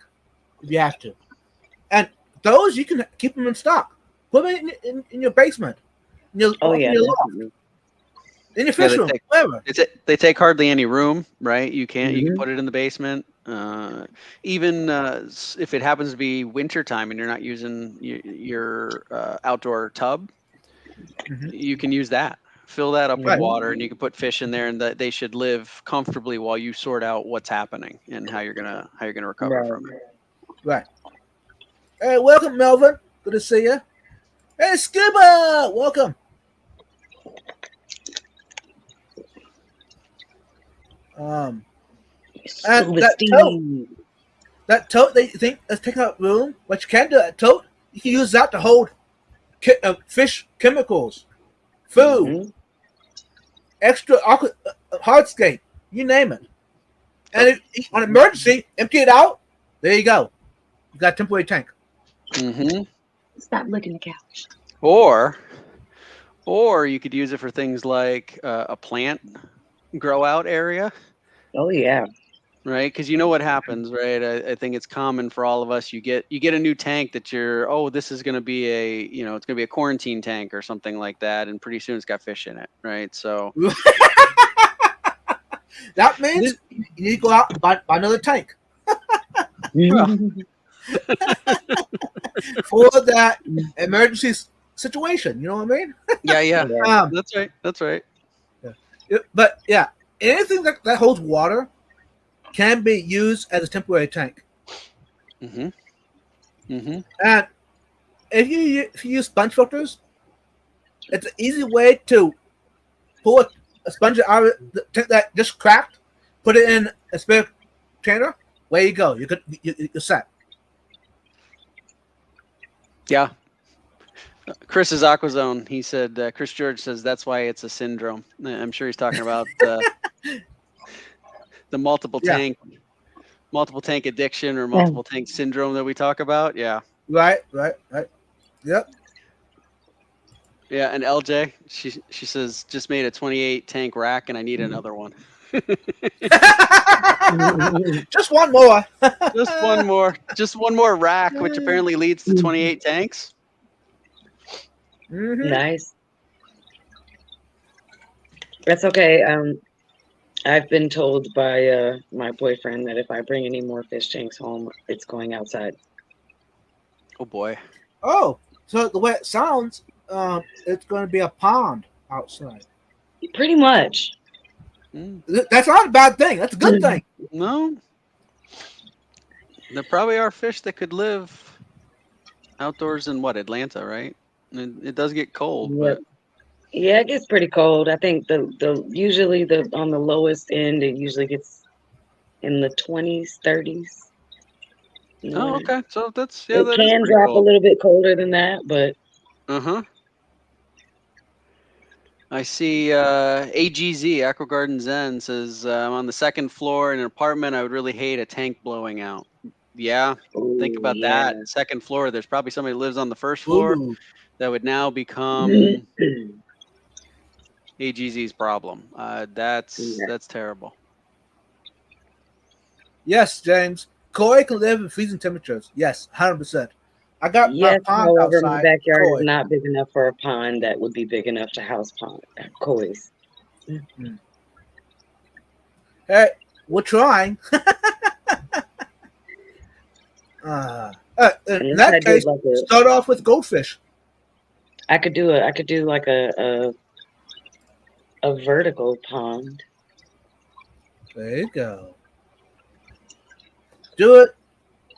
if you have to. And those you can keep them in stock. Put them in your basement, Oh in yeah, your loft, definitely. in your Yeah, fish room, wherever. they take hardly any room, right? You can Hmm. put it in the basement. Even if it happens to be winter time and you're not using your outdoor tub, Hmm. you can use that. Fill that up with Right, Hmm. water, and you can put fish in there, and that they should live comfortably while you sort out what's happening and how you're gonna recover Right. from it. right. Hey, welcome, Melvin. Good to see you. Hey, Scuba, welcome. Um, and Scuba Steve. that tote that you think is taking up room, what you can do that tote, you can use that to hold fish chemicals, food, Hmm. extra hardscape, you name it. And Yep. on emergency, empty it out. There you go. You got a temporary tank. Hmm. Stop licking the couch. Or you could use it for things like a plant grow out area. Oh yeah. Right, because you know what happens, right? I think it's common for all of us. You get a new tank that oh, this is going to be it's going to be a quarantine tank or something like that, and pretty soon it's got fish in it, right? So That this, means you need to go out and buy another tank well, for that emergency situation. You know what I mean? yeah, yeah, Yeah. Um, that's right. but yeah, anything that holds water, can be used as a temporary tank. Mm-hmm. Mm-hmm. And if you use sponge filters, it's an easy way to pull a sponge out of the tank that just cracked, put it in a spare container. There you go. You're set. Yeah. Chris's AquaZone, he said, Chris George says that's why it's a syndrome. I'm sure he's talking about the multiple Yeah. tank addiction or Yeah. multiple tank syndrome that we talk about. Yeah. Right. Yep. Yeah. And LJ, she says, just made a 28 tank rack and I need another one. Just one more. Just one more rack, which apparently leads to 28 tanks. Mm-hmm. Nice. That's okay. I've been told by my boyfriend that if I bring any more fish tanks home, it's going outside. Oh boy. Oh, so the way it sounds, it's going to be a pond outside. Pretty much. That's not a bad thing. That's a good thing. No. There probably are fish that could live outdoors in Atlanta, right? It does get cold, Yep. but Yeah, it gets pretty cold. I think the usually the on the lowest end it usually gets in the 20s, 30s. oh, okay. So that's It that is can pretty drop a cold. little bit colder than that, but Uh-huh. I see AGZ, Aqua Garden Zen, says I'm on the second floor in an apartment. I would really hate a tank blowing out. Yeah, think about yeah. that. Second floor, there's probably somebody who lives on the first floor Ooh. that would now become AGZ's problem. That's terrible. Yes, James. Koi can live in freezing temperatures. Yes, 100%. I got my Yes, pond however, my outside. backyard is Koi. not big enough for a pond that would be big enough to house koi's. Hey, we're trying. In Unless I that did case, like start off with goldfish. I could do like a vertical pond. There you go. Do it.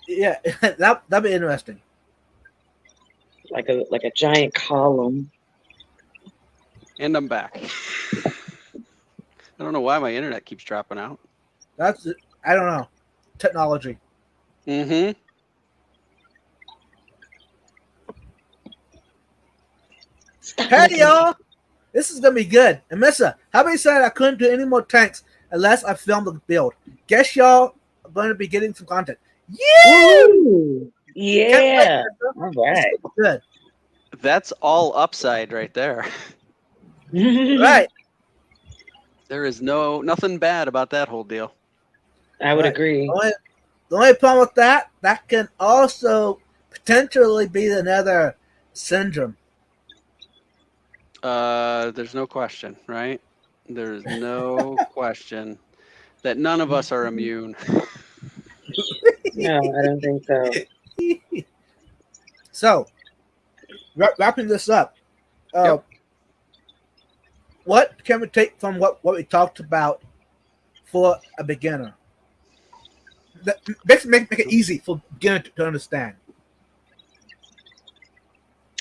Yeah, that'd be interesting. Like a giant column. And I'm back. I don't know why my internet keeps dropping out. That's I don't know. Technology. Mm-hmm. Hey y'all, this is gonna be good. And Missa, how about you said I couldn't do any more tanks unless I filmed the build? Guess y'all are going to be getting some content. Yeah, Woo! Yeah. All right. Good. That's all upside right there. Right. There is nothing bad about that whole deal. I would Right. agree. The only problem with that can also potentially be another syndrome. There's no question, right? There's no question that none of us are immune. No, I don't think so. So, wrapping this up, Yep. what can we take from what we talked about for a beginner? Basically, make it easy for beginner to understand.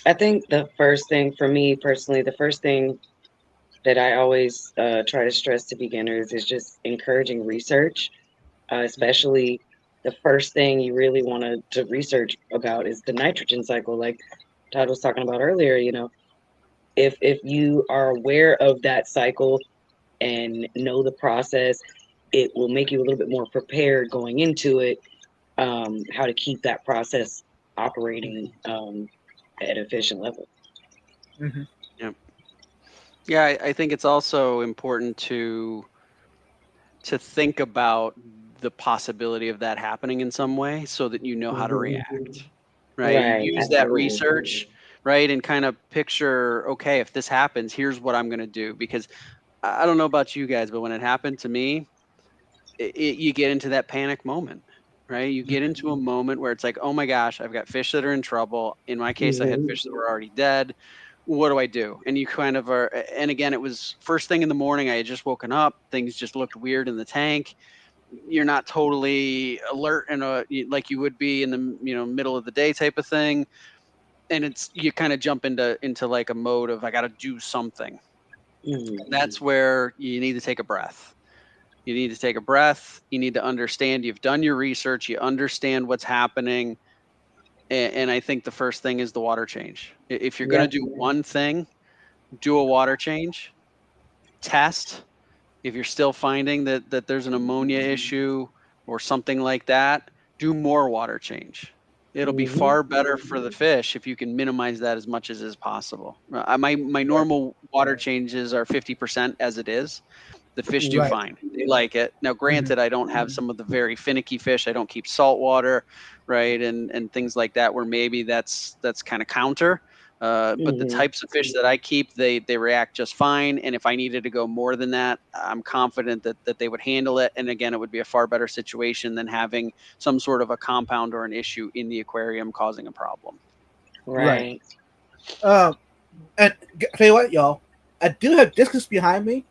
I think the first thing for me personally, the first thing that I always try to stress to beginners is just encouraging research, especially the first thing you really want to research about is the nitrogen cycle, like Todd was talking about earlier. If you are aware of that cycle and know the process, it will make you a little bit more prepared going into it, how to keep that process operating at an efficient level. Mm-hmm. Yep. Yeah, I think it's also important to think about the possibility of that happening in some way so that you know how to react. Right? You Right, use that absolutely. research, right, and kind of picture, okay, if this happens, here's what I'm going to do. Because I don't know about you guys, but when it happened to me, you get into that panic moment, right? You get into a moment where it's like, oh my gosh, I've got fish that are in trouble. In my case, I had Mhm. fish that were already dead. What do I do? And you kind of are, and again, it was first thing in the morning. I had just woken up. Things just looked weird in the tank. you're not totally alert and like you would be in the middle of the day type of thing, and it's you kind of jump into like a mode of I got to do something. That's where you need to take a breath. You need to take a breath. You need to understand you've done your research. You understand what's happening. And I think the first thing is the water change. If you're going to Yep. do one thing, do a water change, test. If you're still finding that there's an ammonia issue or something like that, do more water change. It'll be Mm-hmm. far better for the fish if you can minimize that as much as is possible. My normal water changes are 50% as it is. The fish do Right. fine. They like it. Now, Mhm. granted, I don't have some of the very finicky fish. I don't keep salt water, right, and things like that, where maybe that's kind of counter. But the Mm-hmm. types of fish that I keep, they react just fine. And if I needed to go more than that, I'm confident that they would handle it. And again, it would be a far better situation than having some sort of a compound or an issue in the aquarium causing a problem. Right. Right. Um, and tell you what, y'all, I do have discus behind me,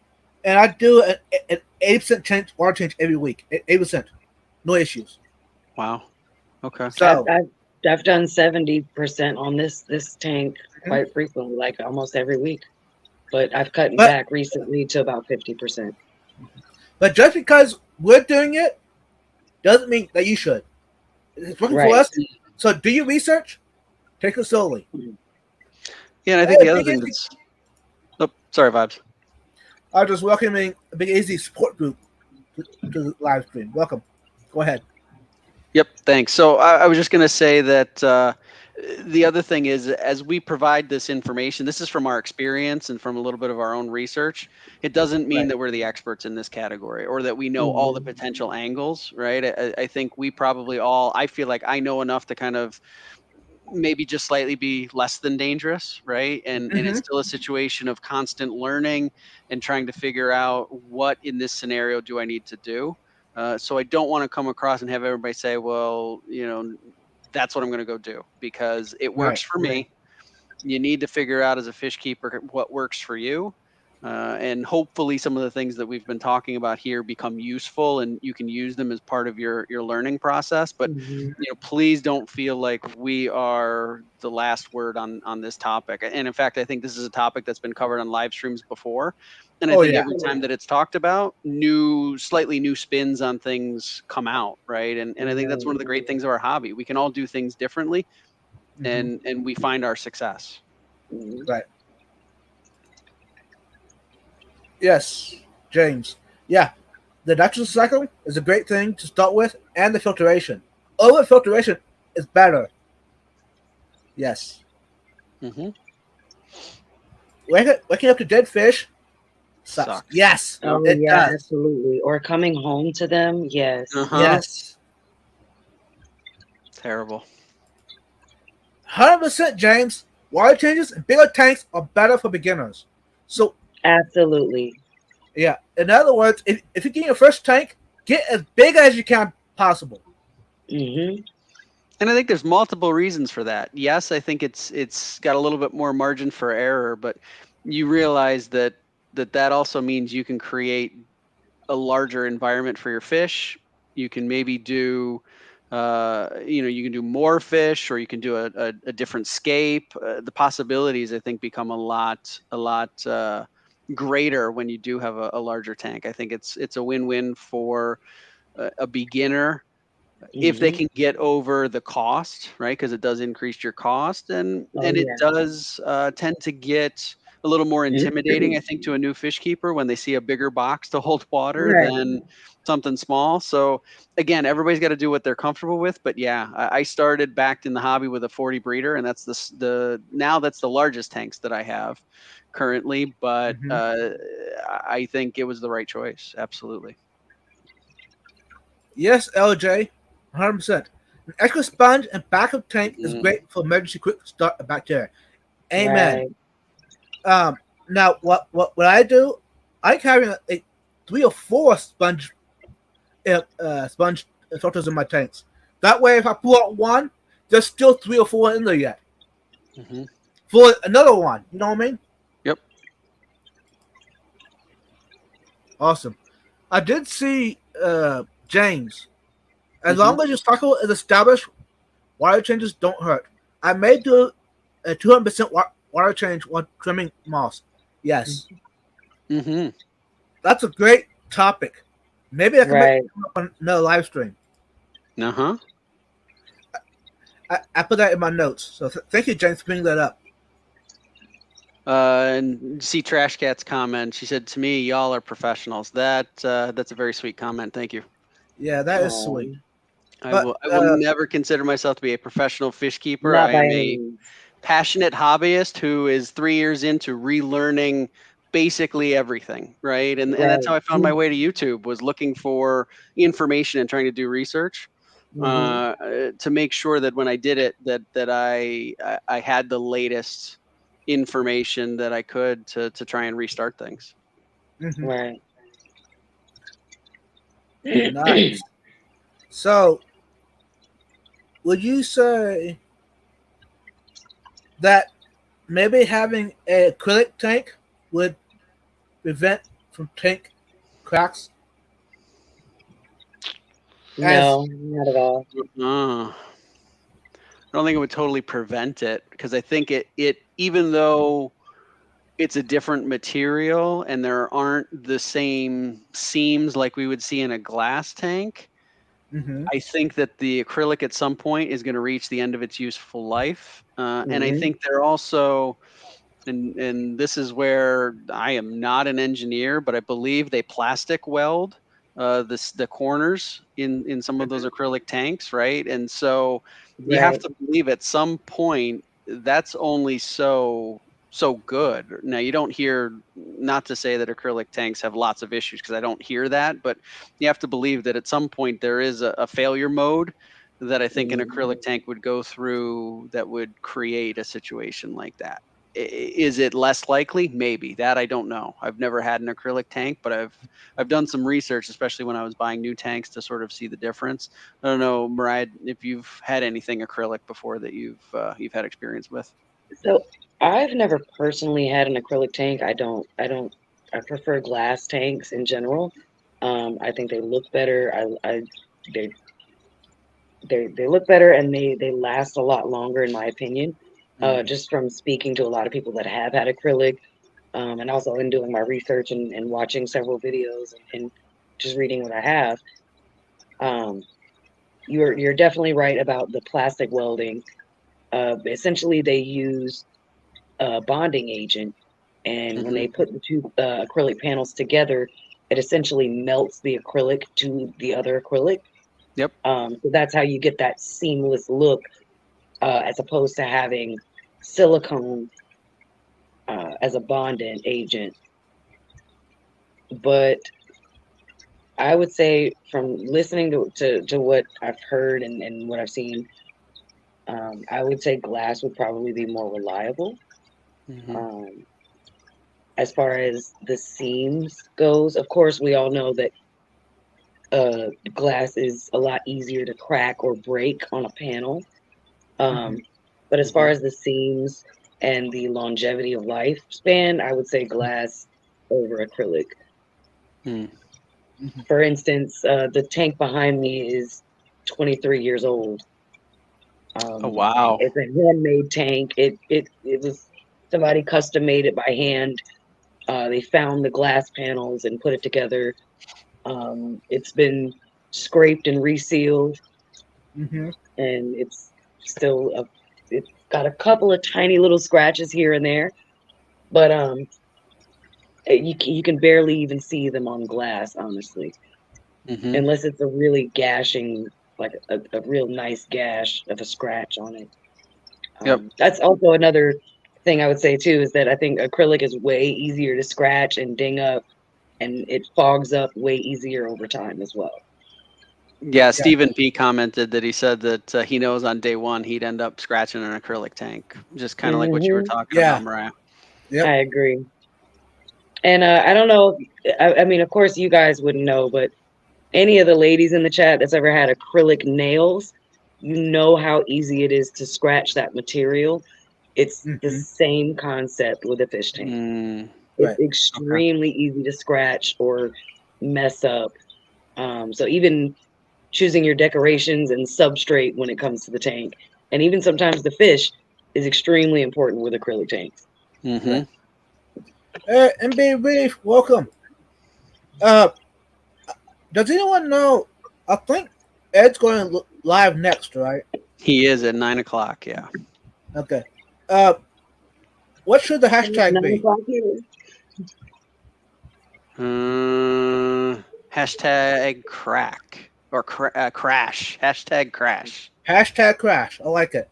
and I do an 80% change water change every week. 80%, no issues. Wow. Okay. I've So, I've I've done 70% on this tank mhm. quite frequently, like almost every week. But I've cut but back recently to about 50%. but just because we're doing it doesn't mean that you should. It's working for Right. us. So do your research. Take it slowly. Yeah, and I Hey, think the other Big thing Easy. that's, oh, sorry, Vibes. I'm just welcoming a Big Easy support group to the live stream. Welcome. Go ahead. Yep, thanks. So I was just going to say that the other thing is, as we provide this information, this is from our experience and from a little bit of our own research. It doesn't mean Right. that we're the experts in this category or that we know all the Mm-hmm. potential angles, right? I think we probably all, I feel like I know enough to kind of maybe just slightly be less than dangerous, right? And it's Mm-hmm. still a situation of constant learning and trying to figure out what in this scenario do I need to do. So I don't want to come across and have everybody say, well, that's what I'm going to go do because it Right. works for me. You need to figure out as a fish keeper what works for you. And hopefully some of the things that we've been talking about here become useful and you can use them as part of your learning process. But Mm-hmm. please don't feel like we are the last word on this topic. And in fact, I think this is a topic that's been covered on live streams before. And I Oh think yeah. every time that it's talked about, slightly new spins on things come out, right? And I think that's one Right. of the great things of our hobby. We can all do things differently Mm-hmm. and we find our success. Mhm. Right. Yes, James. Yeah, the nitrogen cycle is a great thing to start with, and the filtration. Over filtration is better. Yes. Hmm. Waking up to dead fish sucks. Sucks. Yes, Yep. Oh it yeah, does. absolutely. Or coming home to them, yes. Uh-huh. Yes. Terrible. 100%, James. Water changes and bigger tanks are better for beginners. So, Absolutely. yeah, in other words, if you're getting your first tank, get as big as you can possible. Mm-hmm. And I think there's multiple reasons for that. Yes, I think it's got a little bit more margin for error, but you realize that also means you can create a larger environment for your fish. You can maybe do you can do more fish or you can do a different scape. The possibilities I think become a lot greater when you do have a larger tank. I think it's a win-win for a beginner if they Mm-hmm. can get over the cost, right? Because it does increase your cost, and Oh and it yeah. does tend to get a little more intimidating, I think, to a new fish keeper when they see a bigger box to hold water Right. than something small. So again, everybody's got to do what they're comfortable with. But yeah, I started back in the hobby with a 40 breeder, and that's that's the largest tanks that I have currently. But Hmm. I think it was the right choice. Absolutely. Yes, LJ, 100%. An extra sponge and backup tank is Mm. great for emergency quick start of bacteria. Amen. Right. Um, Now what I do, I carry a 3 or 4 sponge filters in my tanks. That way, if I pull out one, there's still 3 or 4 in there yet. Hmm. For another one, you know what I mean? Yep. Awesome. I did see James, as long as your cycle is established, water changes don't hurt. I may do a 200% water change while trimming moss. Yes, Mm-hmm. that's a great topic. Maybe I can make Right. it up on another live stream. Uh-huh. I put that in my notes. So thank you, James, for bringing that up. And see Trash Cat's comment. She said, "To me, y'all are professionals." That's a very sweet comment. Thank you. Yeah, that is sweet. I But will never consider myself to be a professional fish keeper. Not I by am any a means. passionate hobbyist who is 3 years into relearning basically everything, right? And that's how I found my Right. way to YouTube, was looking for information and trying to do research Hmm. to make sure that when I did it, that I had the latest information that I could to try and restart things. mhm, Right. nice. So, would you say that maybe having a acrylic tank would prevent from tank cracks? As No, not at all. Uh, I don't think it would totally prevent it, because I think it even though it's a different material and there aren't the same seams like we would see in a glass tank, mhm, I think that the acrylic at some point is going to reach the end of its useful life. And I Hmm. think they're also, and this is where I am not an engineer, but I believe they plastic weld the corners in some of those acrylic tanks, right? And so you have Right. to believe at some point that's only so good. Now you don't hear, not to say that acrylic tanks have lots of issues, because I don't hear that, but you have to believe that at some point there is a failure mode that I think an Hmm. acrylic tank would go through that would create a situation like that. Is it less likely? Maybe. That I don't know. I've never had an acrylic tank, but I've done some research, especially when I was buying new tanks, to sort of see the difference. I don't know, Mariah, if you've had anything acrylic before that you've had experience with. So I've never personally had an acrylic tank. I prefer glass tanks in general. I think they look better. They they look better and they last a lot longer in my opinion. Mm. Just from speaking to a lot of people that have had acrylic, and also in doing my research and watching several videos and just reading what I have. Um, you're definitely right about the plastic welding. Essentially, they use a bonding agent, and when Hmm. they put the two acrylic panels together, it essentially melts the acrylic to the other acrylic. Yep. So that's how you get that seamless look, as opposed to having silicone as a bonding agent. But I would say, from listening to what I've heard and what I've seen, I would say glass would probably be more reliable. Hmm. Um, as far as the seams goes, of course, we all know that glass is a lot easier to crack or break on a panel. mhm. Um, but as far Hmm. as the seams and the longevity of lifespan, I would say glass over acrylic. Mm. Mhm. For instance, the tank behind me is 23 years old. Oh wow. It's a handmade tank. It was somebody custom made it by hand. They found the glass panels and put it together. It's been scraped and resealed, Mhm. and it's got a couple of tiny little scratches here and there, but you can barely even see them on glass, honestly, Hmm. unless it's a really gashing, like a real nice gash of a scratch on it. Yep. That's also another thing I would say too, is that I think acrylic is way easier to scratch and ding up, and it fogs up way easier over time as well. Yeah, Yeah. Stephen P commented that he said that he knows on day one he'd end up scratching an acrylic tank, just kind of like what you were Hmm. talking Yeah. about, Mariah. Yep. I agree. And I don't know. I mean, of course, you guys wouldn't know, but any of the ladies in the chat that's ever had acrylic nails, you know how easy it is to scratch that material. It's the Mhm. same concept with a fish tank. Mm, It's Right. okay. extremely easy to scratch or mess up. So even choosing your decorations and substrate when it comes to the tank, and even sometimes the fish is extremely important with acrylic tanks. Mm-hmm. MB Reef, welcome. Uh, does anyone know? I think Ed's going live next, right? He is at 9 o'clock. Yeah. Okay. Uh, what should the hashtag Nine be? o'clock here. Hashtag crack or crash. Hashtag crash. Hashtag crash. I like it.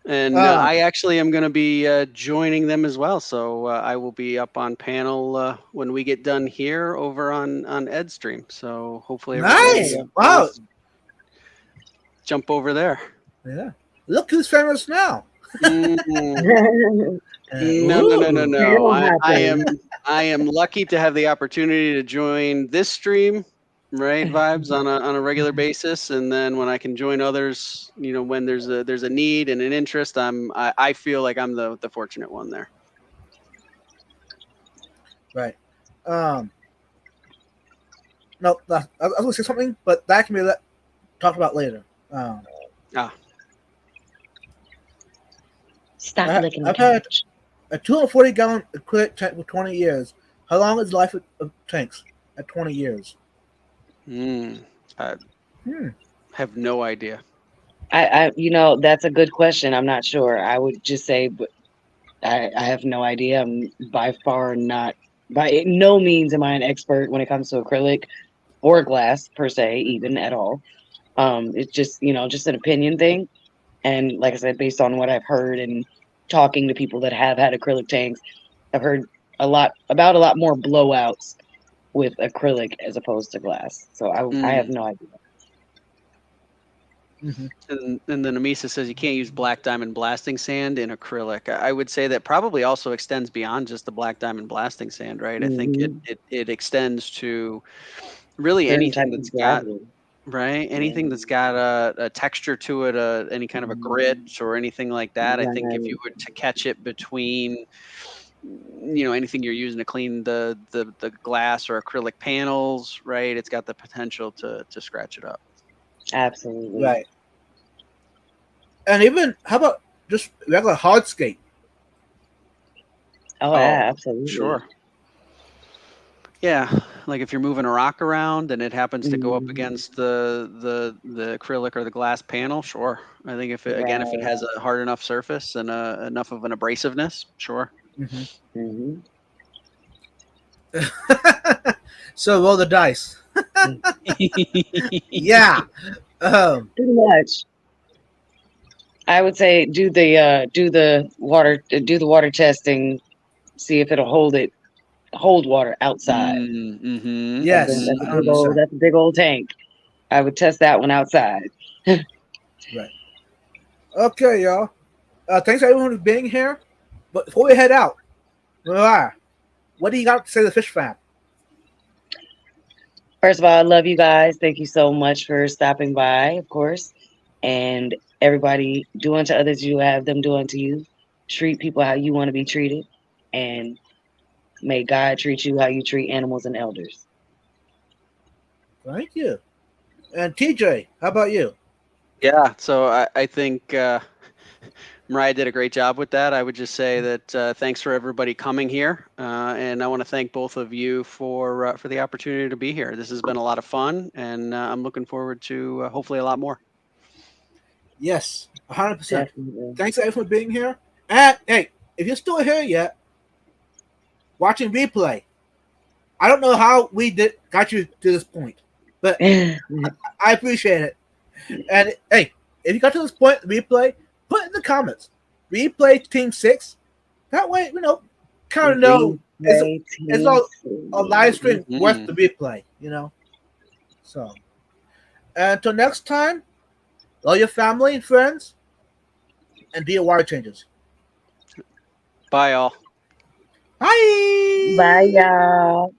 And Um, I actually am going to be joining them as well. So I will be up on panel when we get done here over on Ed's stream. So hopefully everybody nice. Oh, Wow. wants to jump over there. Yeah. Look who's famous now. Mm, no. panel I hopping. am lucky to have the opportunity to join this stream, right? Vibes on a regular basis, and then when I can join others, when there's a need and an interest, I feel like I'm the fortunate one there. Right. Um, no, I was going to say something, but that can be talked about later. Ah, Stop licking the I've had couch. a 240-gallon acrylic tank for 20 years. How long is the life of tanks at 20 years? I Hmm. have no idea. That's a good question. I'm not sure. I would just say, but I have no idea. I'm by far not, by no means am I an expert when it comes to acrylic or glass per se, even at all. It's just, just an opinion thing. And like I said, based on what I've heard and talking to people that have had acrylic tanks, I've heard a lot more blowouts with acrylic as opposed to glass. So I have Mm. no idea. Mm-hmm. And then Amisa says you can't use black diamond blasting sand in acrylic. I would say that probably also extends beyond just the black diamond blasting sand, right? I think Hmm. it extends to really Certain anything types that's of got gravel. right, Yeah. anything that's got a texture to it, any kind of a grit or anything like that. I think if Right. you were to catch it between anything you're using to clean the glass or acrylic panels, right, it's got the potential to scratch it up. Absolutely. Right. And even, how about just regular hardscape? Oh, Oh, yeah, absolutely. sure. Yeah, like if you're moving a rock around and it happens to go up Mhm. against the acrylic or the glass panel, sure. I think if it Right. has a hard enough surface and enough of an abrasiveness, sure. Mm-hmm. Hmm. So roll the dice. Yeah. Um, Pretty much. I would say do the water testing, see if it'll hold water outside. Mm-hmm. yes. Mm-hmm. 100%. That's a big old tank. I would test that one outside. Right. Okay, y'all. Thanks everyone for being here. But before we head out, Mariah, what do you got to say to the fish fam? First of all, I love you guys. Thank you so much for stopping by, of course. And everybody, do unto others you have them do unto you. Treat people how you want to be treated. And may God treat you how you treat animals and elders. Thank you. And TJ, how about you? Yeah, so I think Mariah did a great job with that. I would just say that thanks for everybody coming here, and I want to thank both of you for the opportunity to be here. This has been a lot of fun, and I'm looking forward to hopefully a lot more. Yes, 100%. Definitely. Thanks everyone for being here. And hey, if you're still here yet, watching replay, I don't know how we got you to this point, but I appreciate it. And hey, if you got to this point, replay, put in the comments. Replay Team 6. That way, kind of know Replay is team a live six. stream worth Mm-hmm. the replay. So, until next time, love your family and friends, and be a water changes. Bye, all. Bye, Bye. y'all.